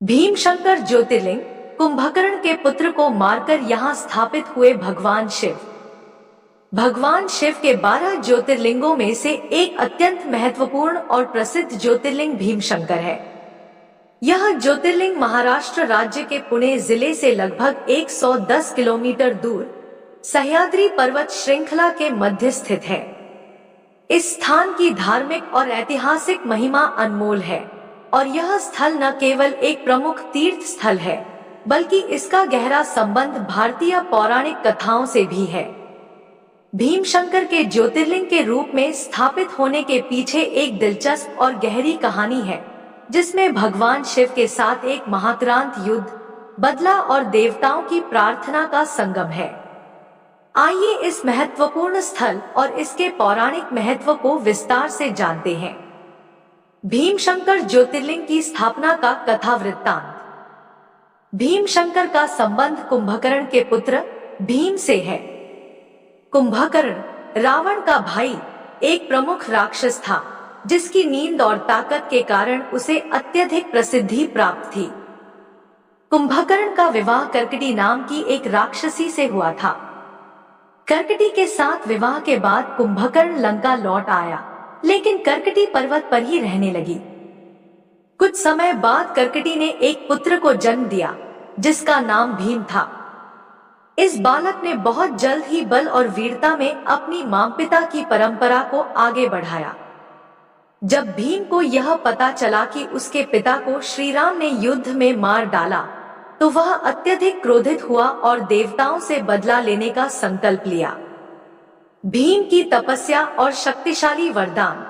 भीमशंकर ज्योतिर्लिंग कुंभकर्ण के पुत्र को मारकर यहाँ स्थापित हुए भगवान शिव। भगवान शिव के 12 ज्योतिर्लिंगों में से एक अत्यंत महत्वपूर्ण और प्रसिद्ध ज्योतिर्लिंग भीमशंकर है। यह ज्योतिर्लिंग महाराष्ट्र राज्य के पुणे जिले से लगभग 110 किलोमीटर दूर सह्याद्री पर्वत श्रृंखला के मध्य स्थित है। इस स्थान की धार्मिक और ऐतिहासिक महिमा अनमोल है और यह स्थल न केवल एक प्रमुख तीर्थ स्थल है, बल्कि इसका गहरा संबंध भारतीय पौराणिक कथाओं से भी है। भीमशंकर के ज्योतिर्लिंग के रूप में स्थापित होने के पीछे एक दिलचस्प और गहरी कहानी है, जिसमें भगवान शिव के साथ एक महाक्रांत युद्ध, बदला और देवताओं की प्रार्थना का संगम है। आइए इस महत्वपूर्ण स्थल और इसके पौराणिक महत्व को विस्तार से जानते हैं। भीमशंकर ज्योतिर्लिंग की स्थापना का कथा वृत्तांत। भीमशंकर का संबंध कुंभकर्ण के पुत्र भीम से है। कुंभकर्ण रावण का भाई एक प्रमुख राक्षस था, जिसकी नींद और ताकत के कारण उसे अत्यधिक प्रसिद्धि प्राप्त थी। कुंभकर्ण का विवाह कर्कटी नाम की एक राक्षसी से हुआ था। कर्कटी के साथ विवाह के बाद कुंभकर्ण लंका लौट आया, लेकिन कर्कटी पर्वत पर ही रहने लगी। कुछ समय बाद कर्कटी ने एक पुत्र को जन्म दिया, जिसका नाम भीम था। इस बालक ने बहुत जल्द ही बल और वीरता में अपनी मां पिता की परंपरा को आगे बढ़ाया। जब भीम को यह पता चला कि उसके पिता को श्रीराम ने युद्ध में मार डाला, तो वह अत्यधिक क्रोधित हुआ और देवताओं से बदला लेने का संकल्प लिया। भीम की तपस्या और शक्तिशाली वरदान।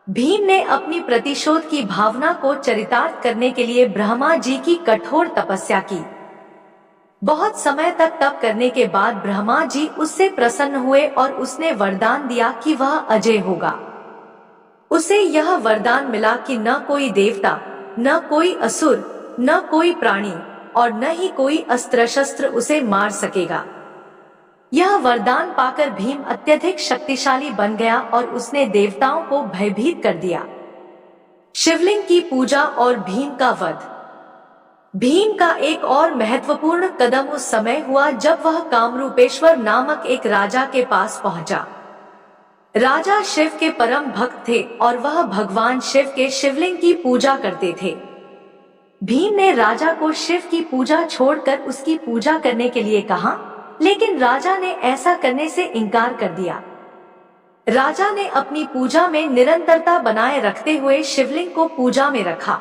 भीम ने अपनी प्रतिशोध की भावना को चरितार्थ करने के लिए ब्रह्मा जी की कठोर तपस्या की। बहुत समय तक तप करने के बाद ब्रह्मा जी उससे प्रसन्न हुए और उसने वरदान दिया कि वह अजय होगा। उसे यह वरदान मिला कि न कोई देवता, न कोई असुर, न कोई प्राणी और न ही कोई अस्त्र शस्त्र उसे मार सकेगा। यह वरदान पाकर भीम अत्यधिक शक्तिशाली बन गया और उसने देवताओं को भयभीत कर दिया। शिवलिंग की पूजा और भीम का वध। भीम का एक और महत्वपूर्ण कदम उस समय हुआ जब वह कामरूपेश्वर नामक एक राजा के पास पहुंचा। राजा शिव के परम भक्त थे और वह भगवान शिव के शिवलिंग की पूजा करते थे। भीम ने राजा को शिव की पूजा छोड़कर उसकी पूजा करने के लिए कहा, लेकिन राजा ने ऐसा करने से इनकार कर दिया। राजा ने अपनी पूजा में निरंतरता बनाए रखते हुए शिवलिंग को पूजा में रखा।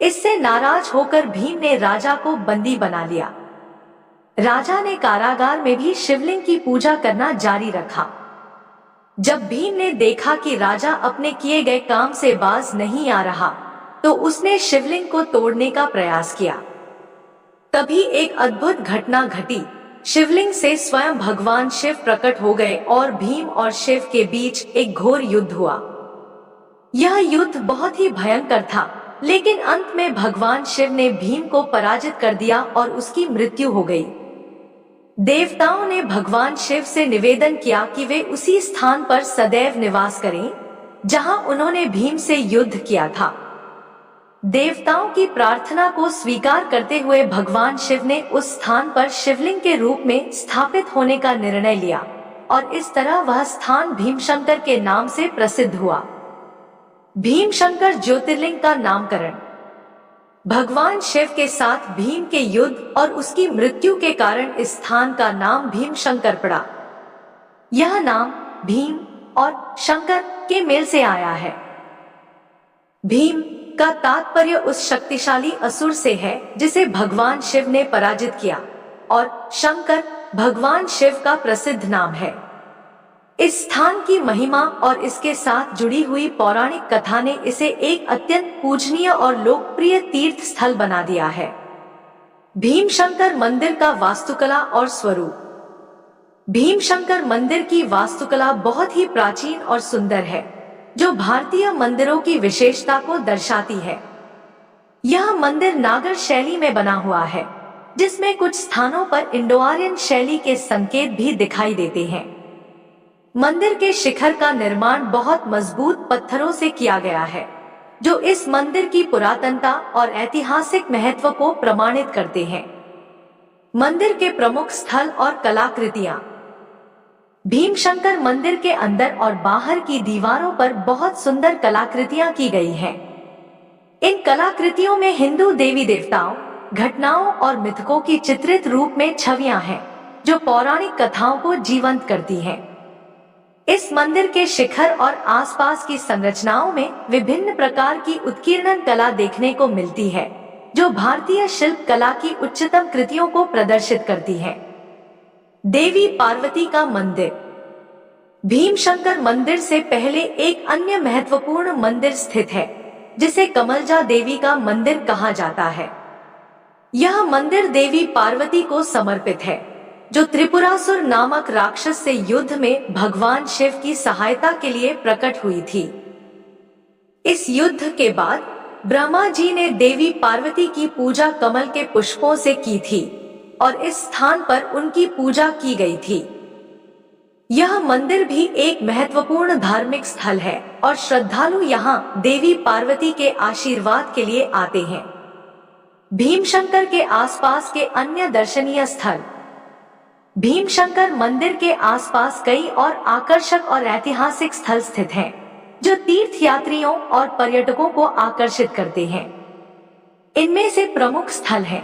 इससे नाराज होकर भीम ने राजा को बंदी बना लिया। राजा ने कारागार में भी शिवलिंग की पूजा करना जारी रखा। जब भीम ने देखा कि राजा अपने किए गए काम से बाज नहीं आ रहा, तो उसने शिवलिंग को तोड़ने का प्रयास किया। तभी एक अद्भुत घटना घटी। शिवलिंग से स्वयं भगवान शिव प्रकट हो गए और भीम और शिव के बीच एक घोर युद्ध हुआ। यह युद्ध बहुत ही भयंकर था, लेकिन अंत में भगवान शिव ने भीम को पराजित कर दिया और उसकी मृत्यु हो गई। देवताओं ने भगवान शिव से निवेदन किया कि वे उसी स्थान पर सदैव निवास करें, जहां उन्होंने भीम से युद्ध किया था। देवताओं की प्रार्थना को स्वीकार करते हुए भगवान शिव ने उस स्थान पर शिवलिंग के रूप में स्थापित होने का निर्णय लिया और इस तरह वह स्थान भीमशंकर के नाम से प्रसिद्ध हुआ। भीमशंकर ज्योतिर्लिंग का नामकरण। भगवान शिव के साथ भीम के युद्ध और उसकी मृत्यु के कारण इस स्थान का नाम भीमशंकर पड़ा। यह नाम भीम और शंकर के मेल से आया है। भीम का तात्पर्य उस शक्तिशाली असुर से है जिसे भगवान शिव ने पराजित किया, और शंकर भगवान शिव का प्रसिद्ध नाम है। इस स्थान की महिमा और इसके साथ जुड़ी हुई पौराणिक कथा ने इसे एक अत्यंत पूजनीय और लोकप्रिय तीर्थ स्थल बना दिया है। भीमशंकर मंदिर का वास्तुकला और स्वरूप। भीमशंकर मंदिर की वास्तुकला बहुत ही प्राचीन और सुंदर है, जो भारतीय मंदिरों की विशेषता को दर्शाती है। यह मंदिर नागर शैली में बना हुआ है, जिसमें कुछ स्थानों पर इंडो आर्यन शैली के संकेत भी दिखाई देते हैं। मंदिर के शिखर का निर्माण बहुत मजबूत पत्थरों से किया गया है, जो इस मंदिर की पुरातनता और ऐतिहासिक महत्व को प्रमाणित करते हैं। मंदिर के प्रमुख स्थल और कलाकृतियां। भीमशंकर मंदिर के अंदर और बाहर की दीवारों पर बहुत सुंदर कलाकृतियां की गई हैं। इन कलाकृतियों में हिंदू देवी देवताओं, घटनाओं और मिथकों की चित्रित रूप में छवियां हैं, जो पौराणिक कथाओं को जीवंत करती हैं। इस मंदिर के शिखर और आसपास की संरचनाओं में विभिन्न प्रकार की उत्कीर्णन कला देखने को मिलती है, जो भारतीय शिल्प कला की उच्चतम कृतियों को प्रदर्शित करती है। देवी पार्वती का मंदिर। भीमशंकर मंदिर से पहले एक अन्य महत्वपूर्ण मंदिर स्थित है, जिसे कमलजा देवी का मंदिर कहा जाता है। यह मंदिर देवी पार्वती को समर्पित है, जो त्रिपुरासुर नामक राक्षस से युद्ध में भगवान शिव की सहायता के लिए प्रकट हुई थी। इस युद्ध के बाद ब्रह्मा जी ने देवी पार्वती की पूजा कमल के पुष्पों से की थी और इस स्थान पर उनकी पूजा की गई थी। यह मंदिर भी एक महत्वपूर्ण धार्मिक स्थल है और श्रद्धालु यहाँ देवी पार्वती के आशीर्वाद के लिए आते हैं। भीमशंकर के आसपास के अन्य दर्शनीय स्थल। भीमशंकर मंदिर के आसपास कई और आकर्षक और ऐतिहासिक स्थल स्थित हैं, जो तीर्थयात्रियों और पर्यटकों को आकर्षित करते हैं। इनमें से प्रमुख स्थल हैं: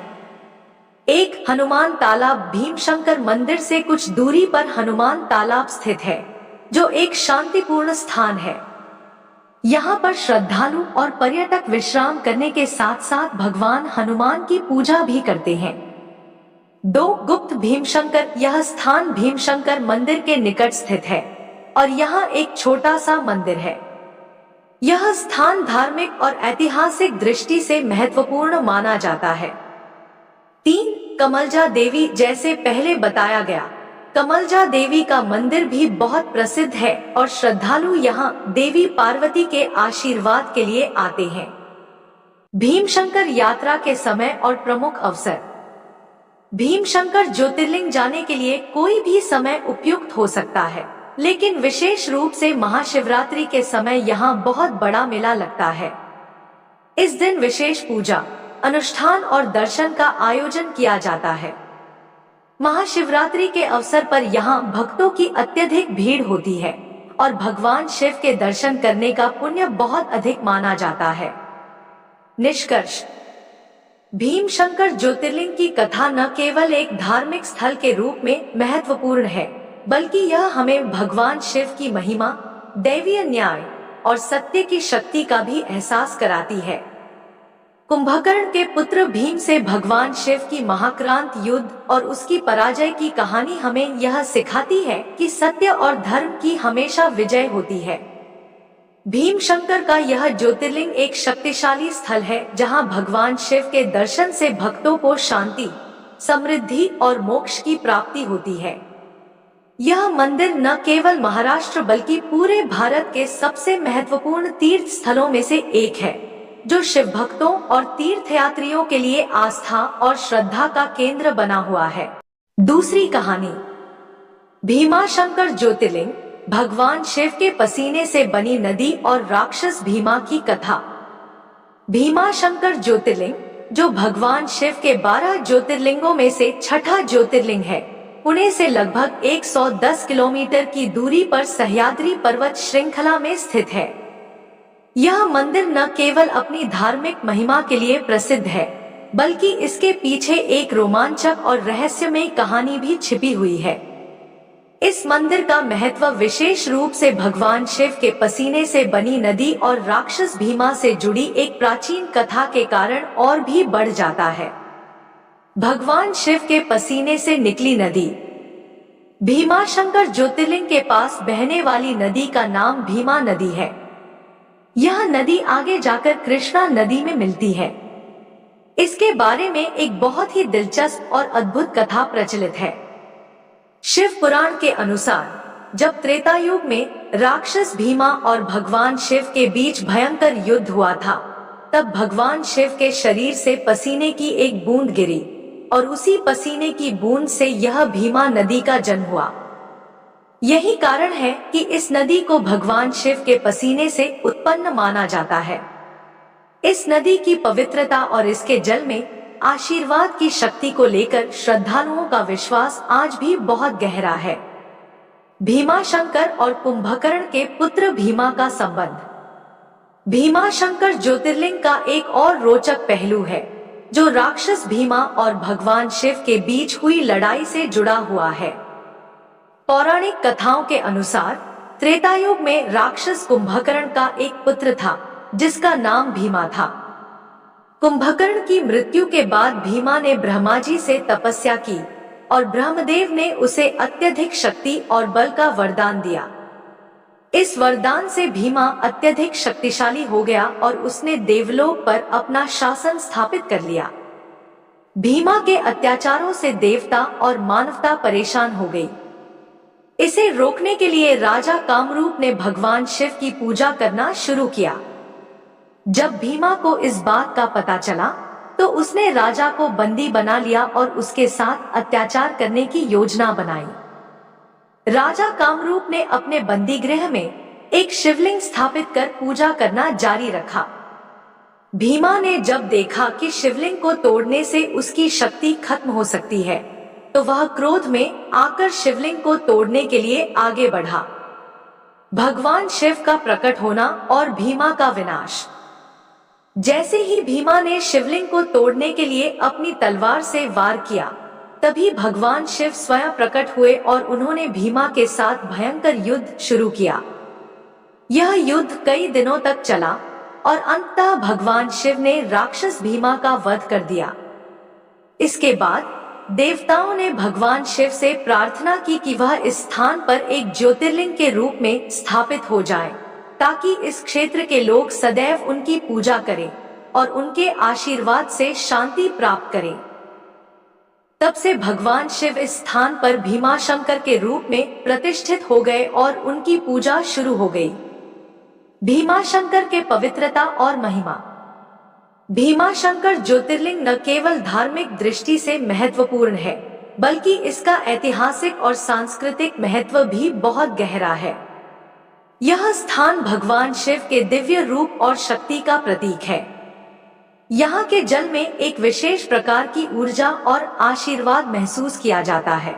एक, हनुमान तालाब। भीमशंकर मंदिर से कुछ दूरी पर हनुमान तालाब स्थित है, जो एक शांतिपूर्ण स्थान है। यहाँ पर श्रद्धालु और पर्यटक विश्राम करने के साथ साथ भगवान हनुमान की पूजा भी करते हैं। 2, गुप्त भीमशंकर। यह स्थान भीमशंकर मंदिर के निकट स्थित है और यहाँ एक छोटा सा मंदिर है। यह स्थान धार्मिक और ऐतिहासिक दृष्टि से महत्वपूर्ण माना जाता है। 3, कमलजा देवी। जैसे पहले बताया गया, कमलजा देवी का मंदिर भी बहुत प्रसिद्ध है और श्रद्धालु यहाँ देवी पार्वती के आशीर्वाद के लिए आते हैं। भीमशंकर यात्रा के समय और प्रमुख अवसर। भीमशंकर ज्योतिर्लिंग जाने के लिए कोई भी समय उपयुक्त हो सकता है, लेकिन विशेष रूप से महाशिवरात्रि के समय यहाँ बहुत बड़ा मेला लगता है। इस दिन विशेष पूजा, अनुष्ठान और दर्शन का आयोजन किया जाता है। महाशिवरात्रि के अवसर पर यहाँ भक्तों की अत्यधिक भीड़ होती है और भगवान शिव के दर्शन करने का पुण्य बहुत अधिक माना जाता है। निष्कर्ष: भीमशंकर ज्योतिर्लिंग की कथा न केवल एक धार्मिक स्थल के रूप में महत्वपूर्ण है, बल्कि यह हमें भगवान शिव की महिमा, दैवीय न्याय और सत्य की शक्ति का भी एहसास कराती है। कुंभकर्ण के पुत्र भीम से भगवान शिव की महाक्रांत युद्ध और उसकी पराजय की कहानी हमें यह सिखाती है कि सत्य और धर्म की हमेशा विजय होती है। भीमशंकर का यह ज्योतिर्लिंग एक शक्तिशाली स्थल है, जहां भगवान शिव के दर्शन से भक्तों को शांति, समृद्धि और मोक्ष की प्राप्ति होती है। यह मंदिर न केवल महाराष्ट्र बल्कि पूरे भारत के सबसे महत्वपूर्ण तीर्थ स्थलों में से एक है, जो शिव भक्तों और तीर्थयात्रियों के लिए आस्था और श्रद्धा का केंद्र बना हुआ है। दूसरी कहानी, भीमाशंकर ज्योतिर्लिंग, भगवान शिव के पसीने से बनी नदी और राक्षस भीमा की कथा। भीमाशंकर ज्योतिर्लिंग, जो भगवान शिव के 12 ज्योतिर्लिंगों में से छठा ज्योतिर्लिंग है, पुणे से लगभग 110 किलोमीटर की दूरी पर सह्याद्री पर्वत श्रृंखला में स्थित है। यह मंदिर न केवल अपनी धार्मिक महिमा के लिए प्रसिद्ध है, बल्कि इसके पीछे एक रोमांचक और रहस्यमय कहानी भी छिपी हुई है। इस मंदिर का महत्व विशेष रूप से भगवान शिव के पसीने से बनी नदी और राक्षस भीमा से जुड़ी एक प्राचीन कथा के कारण और भी बढ़ जाता है। भगवान शिव के पसीने से निकली नदी। भीमाशंकर ज्योतिर्लिंग के पास बहने वाली नदी का नाम भीमा नदी है। यह नदी आगे जाकर कृष्णा नदी में मिलती है। इसके बारे में एक बहुत ही दिलचस्प और अद्भुत कथा प्रचलित है। शिव पुराण के अनुसार जब त्रेता युग में राक्षस भीमा और भगवान शिव के बीच भयंकर युद्ध हुआ था, तब भगवान शिव के शरीर से पसीने की एक बूंद गिरी और उसी पसीने की बूंद से यह भीमा नदी का जन्म हुआ। यही कारण है कि इस नदी को भगवान शिव के पसीने से उत्पन्न माना जाता है। इस नदी की पवित्रता और इसके जल में आशीर्वाद की शक्ति को लेकर श्रद्धालुओं का विश्वास आज भी बहुत गहरा है। भीमाशंकर और कुंभकर्ण के पुत्र भीमा का संबंध। भीमाशंकर ज्योतिर्लिंग का एक और रोचक पहलू है, जो राक्षस भीमा और भगवान शिव के बीच हुई लड़ाई से जुड़ा हुआ है। पौराणिक कथाओं के अनुसार त्रेतायुग में राक्षस कुंभकर्ण का एक पुत्र था, जिसका नाम भीमा था। कुंभकर्ण की मृत्यु के बाद भीमा ने ब्रह्मा जी से तपस्या की और ब्रह्मदेव ने उसे अत्यधिक शक्ति और बल का वरदान दिया। इस वरदान से भीमा अत्यधिक शक्तिशाली हो गया और उसने देवलोक पर अपना शासन स्थापित कर लिया। भीमा के अत्याचारों से देवता और मानवता परेशान हो गई। इसे रोकने के लिए राजा कामरूप ने भगवान शिव की पूजा करना शुरू किया। जब भीमा को इस बात का पता चला तो उसने राजा को बंदी बना लिया और उसके साथ अत्याचार करने की योजना बनाई। राजा कामरूप ने अपने बंदी गृह में एक शिवलिंग स्थापित कर पूजा करना जारी रखा। भीमा ने जब देखा कि शिवलिंग को तोड़ने से उसकी शक्ति खत्म हो सकती है, तो वह क्रोध में आकर शिवलिंग को तोड़ने के लिए आगे बढ़ा। भगवान शिव का प्रकट होना और भीमा का विनाश। जैसे ही भीमा ने शिवलिंग को तोड़ने के लिए अपनी तलवार से वार किया, तभी भगवान शिव स्वयं प्रकट हुए और उन्होंने भीमा के साथ भयंकर युद्ध शुरू किया। यह युद्ध कई दिनों तक चला और अंततः भगवान शिव ने राक्षस भीमा का वध कर दिया। इसके बाद देवताओं ने भगवान शिव से प्रार्थना की कि वह इस स्थान पर एक ज्योतिर्लिंग के रूप में स्थापित हो जाए, ताकि इस क्षेत्र के लोग सदैव उनकी पूजा करें और उनके आशीर्वाद से शांति प्राप्त करें। तब से भगवान शिव इस स्थान पर भीमाशंकर के रूप में प्रतिष्ठित हो गए और उनकी पूजा शुरू हो गई। भीमाशंकर के पवित्रता और महिमा। भीमाशंकर ज्योतिर्लिंग न केवल धार्मिक दृष्टि से महत्वपूर्ण है, बल्कि इसका ऐतिहासिक और सांस्कृतिक महत्व भी बहुत गहरा है। यह स्थान भगवान शिव के दिव्य रूप और शक्ति का प्रतीक है। यहाँ के जल में एक विशेष प्रकार की ऊर्जा और आशीर्वाद महसूस किया जाता है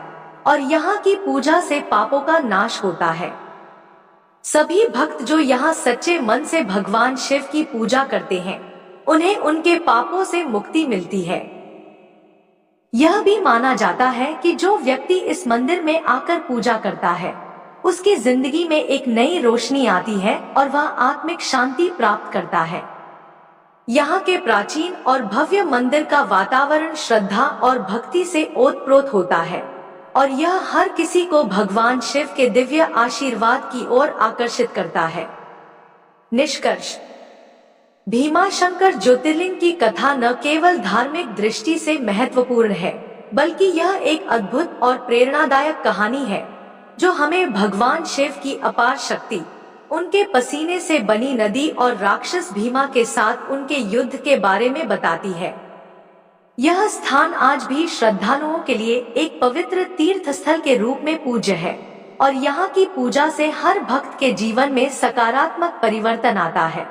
और यहाँ की पूजा से पापों का नाश होता है। सभी भक्त जो यहाँ सच्चे मन से भगवान शिव की पूजा करते हैं, उन्हें उनके पापों से मुक्ति मिलती है। यह भी माना जाता है कि जो व्यक्ति इस मंदिर में आकर पूजा करता है, उसकी जिंदगी में एक नई रोशनी आती है और वह आत्मिक शांति प्राप्त करता है। यहाँ के प्राचीन और भव्य मंदिर का वातावरण श्रद्धा और भक्ति से ओतप्रोत होता है और यह हर किसी को भगवान शिव के दिव्य आशीर्वाद की ओर आकर्षित करता है। निष्कर्ष। भीमाशंकर ज्योतिर्लिंग की कथा न केवल धार्मिक दृष्टि से महत्वपूर्ण है, बल्कि यह एक अद्भुत और प्रेरणादायक कहानी है, जो हमें भगवान शिव की अपार शक्ति, उनके पसीने से बनी नदी और राक्षस भीमा के साथ उनके युद्ध के बारे में बताती है। यह स्थान आज भी श्रद्धालुओं के लिए एक पवित्र तीर्थ स्थल के रूप में पूज्य है और यहाँ की पूजा से हर भक्त के जीवन में सकारात्मक परिवर्तन आता है।